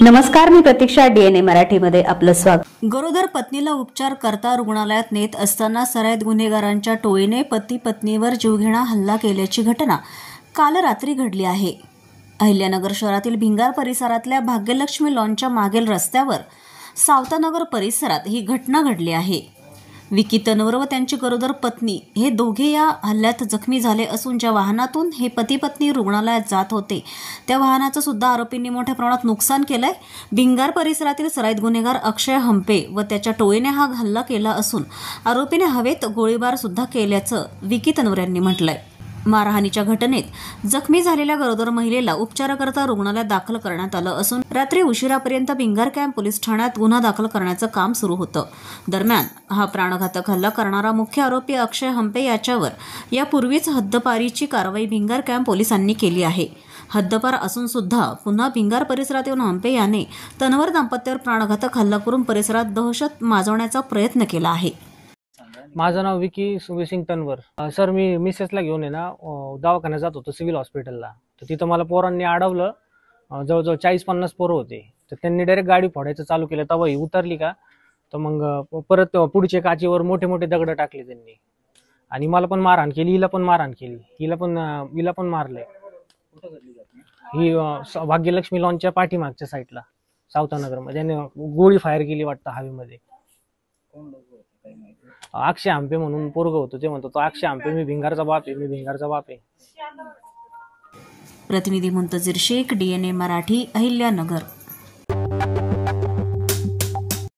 नमस्कार, मी प्रतीक्षा. DNA मराठीमध्ये आपलं स्वागत. गरोदर पत्नीला उपचार करता रुग्णालयात नेत असताना सराईत गुन्हेगारांच्या टोळीने पती पत्नीवर जीवघेणा हल्ला केल्याची घटना काल रात्री घडली आहे. अहिल्यानगर शहरातील भिंगार परिसरातल्या भाग्यलक्ष्मी लॉनच्या मागील रस्त्यावर सावतानगर परिसरात ही घटना घडली आहे. विकी तनवर व त्यांची गरोदर पत्नी हे दोघे या हल्ल्यात जखमी झाले असून ज्या वाहनातून हे पती पत्नी रुग्णालयात जात होते त्या वाहनाचं सुद्धा आरोपींनी मोठ्या प्रमाणात नुकसान केलंय. भिंगार परिसरातील सराईत गुन्हेगार अक्षय हंपे व त्याच्या टोळीने हा हल्ला केला असून आरोपीने हवेत गोळीबार सुद्धा केल्याचं विकी तनवर यांनी म्हटलंय. मारहाणीच्या घटनेत जखमी झालेल्या गरोदर महिलेला उपचाराकरता रुग्णालयात दाखल करण्यात आलं असून रात्री उशिरापर्यंत भिंगार कॅम्प पोलीस ठाण्यात गुन्हा दाखल करण्याचं काम सुरू होतं. दरम्यान हा प्राणघातक हल्ला करणारा मुख्य आरोपी अक्षय हंपे याच्यावर यापूर्वीच हद्दपारीची कारवाई भिंगार कॅम्प पोलिसांनी केली आहे. हद्दपार असून सुद्धा पुन्हा भिंगार परिसरात येऊन हंपे याने तनवर दाम्पत्यावर प्राणघातक हल्ला करून परिसरात दहशत माजवण्याचा प्रयत्न केला आहे. माझं नाव विकी सुवेसिंग तनवर. सर, मी मिसेसला घेऊन आहे ना दवाखान्यात जात होतो सिव्हिल हॉस्पिटलला. तर तिथं मला पोरांनी अडवलं. जवळजवळ 40-50 पोरं होते. तर त्यांनी डायरेक्ट गाडी फोडायचं चालू केलं. तेव्हा ही उतरली का तर मग परत पुढच्या काचेवर मोठे मोठे दगड टाकले त्यांनी आणि मला पण मारहाण केली, हिला पण मारहाण केली, हिला पण मारलंय. ही भाग्यलक्ष्मी लॉनच्या पाठीमागच्या साईडला सावतानगरमध्ये त्याने गोळी फायर केली वाटतं हवेमध्ये. अक्षय हंपे म्हणून पोरग होतो. ते म्हणतो तो अक्षय हंपे, मी भिंगारचा बाप आहे. प्रतिनिधी मुंतजीर शेख, DNA मराठी, अहिल्यानगर.